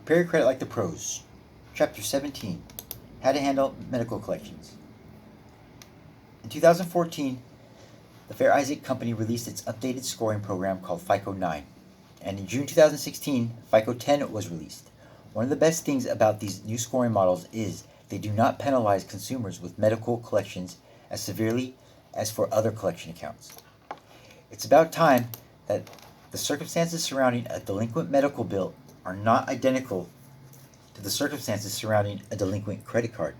Prepare your credit like the pros. Chapter 17: How to Handle Medical Collections. In 2014, the Fair Isaac Company released its updated scoring program called FICO 9, and in June 2016, FICO 10 was released. One of the best things about these new scoring models is they do not penalize consumers with medical collections as severely as for other collection accounts. It's about time that the circumstances surrounding a delinquent medical bill are not identical to the circumstances surrounding a delinquent credit card.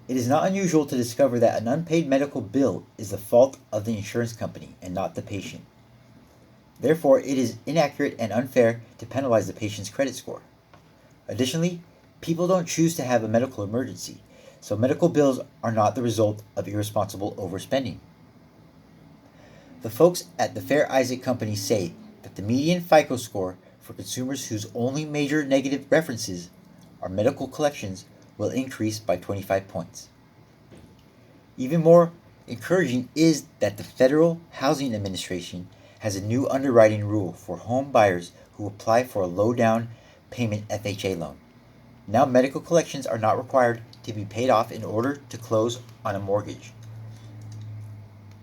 It is not unusual to discover that an unpaid medical bill is the fault of the insurance company and not the patient. Therefore, it is inaccurate and unfair to penalize the patient's credit score. Additionally, people don't choose to have a medical emergency, so medical bills are not the result of irresponsible overspending. The folks at the Fair Isaac Company say that the median FICO score for consumers whose only major negative references are medical collections will increase by 25 points. Even more encouraging is that the Federal Housing Administration has a new underwriting rule for home buyers who apply for a low down payment FHA loan. Now medical collections are not required to be paid off in order to close on a mortgage.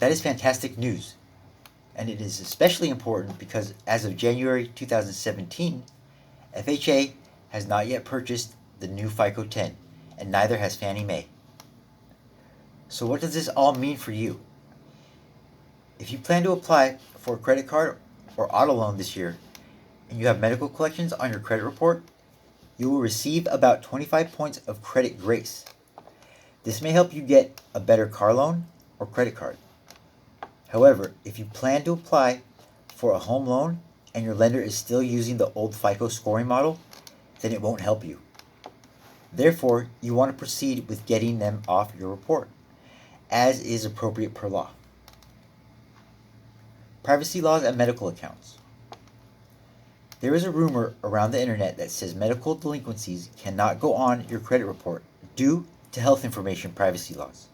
That is fantastic news, and it is especially important because as of January 2017, FHA has not yet purchased the new FICO 10, and neither has Fannie Mae. So what does this all mean for you? If you plan to apply for a credit card or auto loan this year, and you have medical collections on your credit report, you will receive about 25 points of credit grace. This may help you get a better car loan or credit card. However, if you plan to apply for a home loan and your lender is still using the old FICO scoring model, then it won't help you. Therefore, you want to proceed with getting them off your report, as is appropriate per law. Privacy laws and medical accounts. There is a rumor around the internet that says medical delinquencies cannot go on your credit report due to health information privacy laws.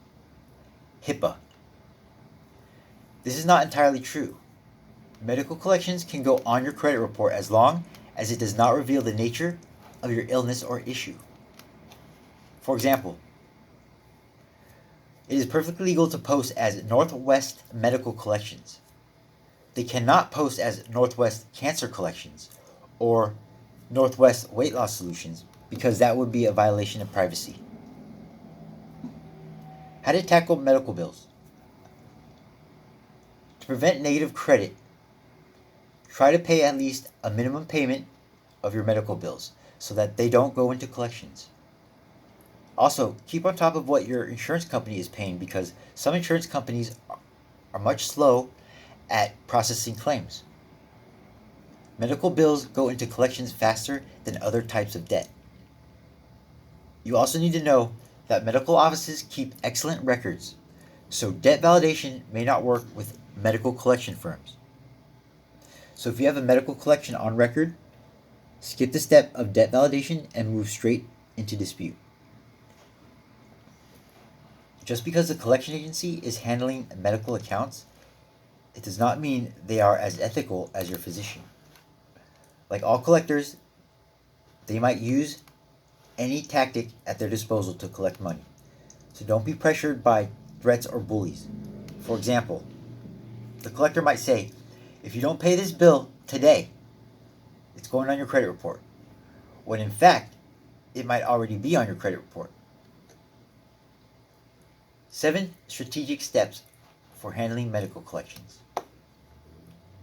HIPAA. This is not entirely true. Medical collections can go on your credit report as long as it does not reveal the nature of your illness or issue. For example, it is perfectly legal to post as Northwest Medical Collections. They cannot post as Northwest Cancer Collections or Northwest Weight Loss Solutions because that would be a violation of privacy. How to tackle medical bills. To prevent negative credit, try to pay at least a minimum payment of your medical bills so that they don't go into collections. Also, keep on top of what your insurance company is paying because some insurance companies are much slow at processing claims. Medical bills go into collections faster than other types of debt. You also need to know that medical offices keep excellent records, so debt validation may not work with medical collection firms. So if you have a medical collection on record, skip the step of debt validation and move straight into dispute. Just because the collection agency is handling medical accounts, it does not mean they are as ethical as your physician. Like all collectors, they might use any tactic at their disposal to collect money. So don't be pressured by threats or bullies. For example, the collector might say, if you don't pay this bill today, it's going on your credit report. When in fact, it might already be on your credit report. 7 strategic steps for handling medical collections.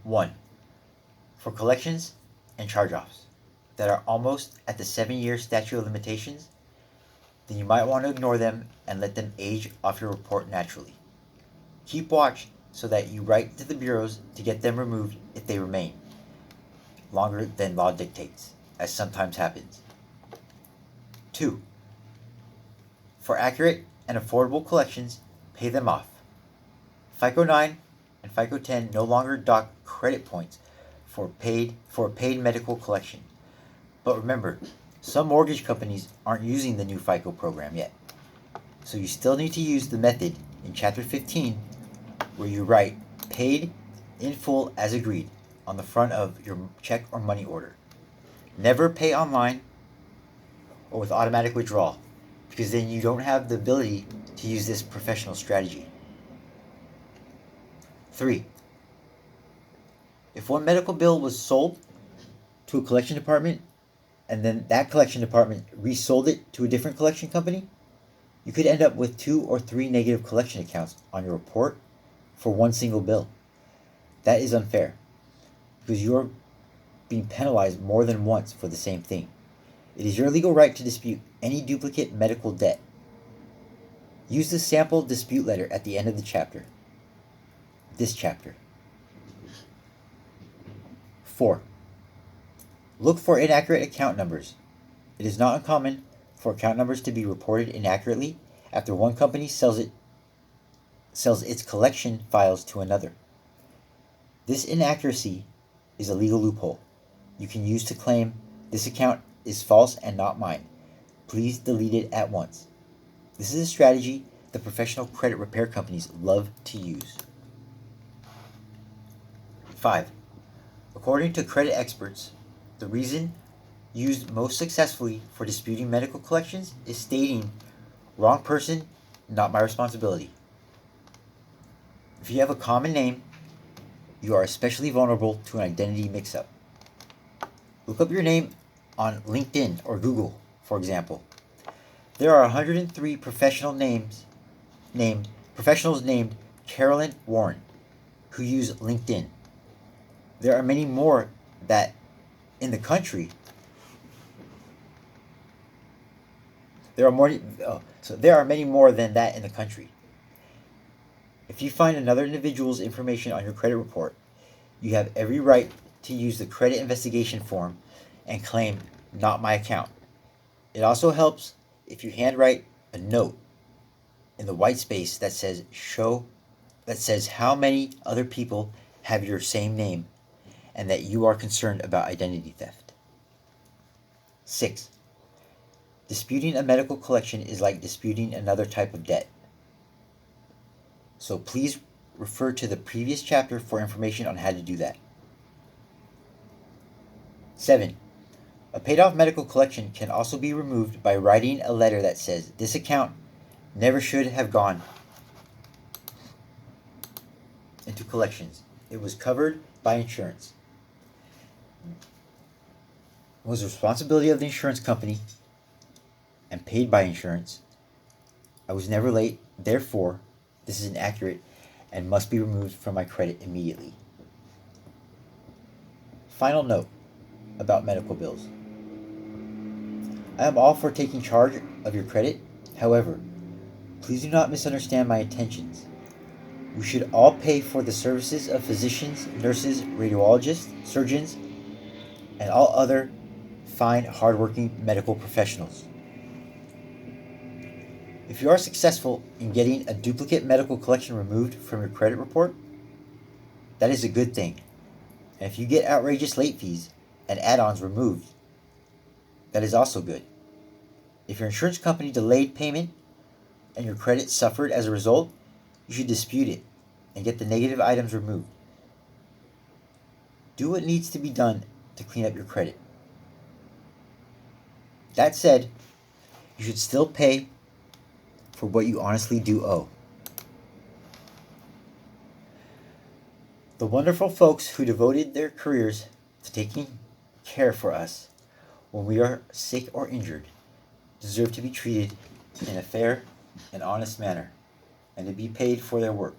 1. For collections and charge-offs that are almost at the 7-year statute of limitations, then you might want to ignore them and let them age off your report naturally. Keep watch so that you write to the bureaus to get them removed if they remain longer than law dictates, as sometimes happens. 2. For accurate and affordable collections, pay them off. FICO 9 and FICO 10 no longer dock credit points for a paid medical collection. But remember, some mortgage companies aren't using the new FICO program yet. So you still need to use the method in Chapter 15 where you write paid in full as agreed on the front of your check or money order. Never pay online or with automatic withdrawal, because then you don't have the ability to use this professional strategy. 3. If one medical bill was sold to a collection department and then that collection department resold it to a different collection company, you could end up with 2 or 3 negative collection accounts on your report for one single bill. That is unfair because you're being penalized more than once for the same thing. It is your legal right to dispute any duplicate medical debt. Use the sample dispute letter at the end of the chapter. This chapter. 4. Look for inaccurate account numbers. It is not uncommon for account numbers to be reported inaccurately after one company sells its collection files to another. This inaccuracy is a legal loophole you can use to claim this account is false and not mine. Please delete it at once. This is a strategy the professional credit repair companies love to use. 5. According to credit experts, the reason used most successfully for disputing medical collections is stating, "Wrong person, not my responsibility." If you have a common name, you are especially vulnerable to an identity mix-up. Look up your name on LinkedIn or Google, for example. There are 103 professionals named Carolyn Warren who use LinkedIn. There are many more that in the country. There are many more than that in the country. If you find another individual's information on your credit report, you have every right to use the credit investigation form and claim, "Not my account." It also helps if you handwrite a note in the white space that says how many other people have your same name and that you are concerned about identity theft. 6. Disputing a medical collection is like disputing another type of debt. So please refer to the previous chapter for information on how to do that. 7. A paid-off medical collection can also be removed by writing a letter that says, "This account never should have gone into collections. It was covered by insurance. It was the responsibility of the insurance company and paid by insurance. I was never late, therefore, this is inaccurate and must be removed from my credit immediately." Final note about medical bills. I am all for taking charge of your credit. However, please do not misunderstand my intentions. We should all pay for the services of physicians, nurses, radiologists, surgeons, and all other fine, hardworking medical professionals. If you are successful in getting a duplicate medical collection removed from your credit report, that is a good thing. And if you get outrageous late fees and add-ons removed, that is also good. If your insurance company delayed payment and your credit suffered as a result, you should dispute it and get the negative items removed. Do what needs to be done to clean up your credit. That said, you should still pay for what you honestly do owe. The wonderful folks who devoted their careers to taking care for us when we are sick or injured deserve to be treated in a fair and honest manner and to be paid for their work.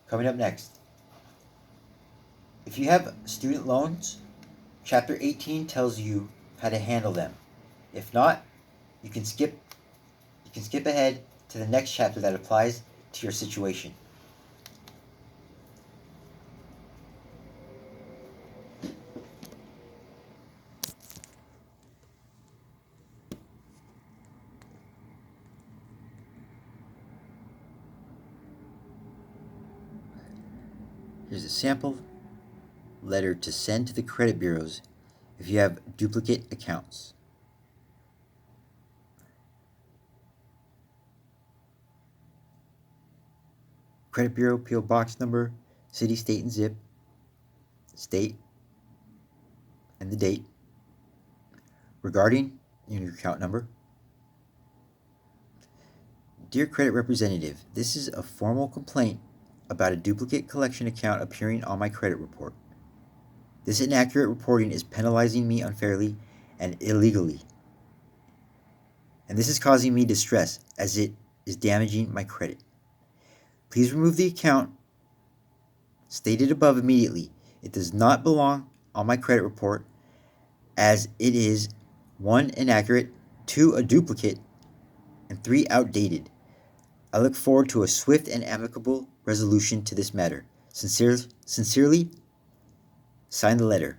Coming up next, if you have student loans, Chapter 18 tells you how to handle them. If not, you can skip ahead to the next chapter that applies to your situation. Here's a sample letter to send to the credit bureaus if you have duplicate accounts. Credit Bureau, P.O. Box number, city, state, and zip. State. and the date regarding your account number. Dear Credit Representative, this is a formal complaint about a duplicate collection account appearing on my credit report. This inaccurate reporting is penalizing me unfairly and illegally, and this is causing me distress as it is damaging my credit. Please remove the account stated above immediately. It does not belong on my credit report as it is 1, inaccurate, 2, a duplicate, and 3, outdated. I look forward to a swift and amicable resolution to this matter. Sincerely, sign the letter.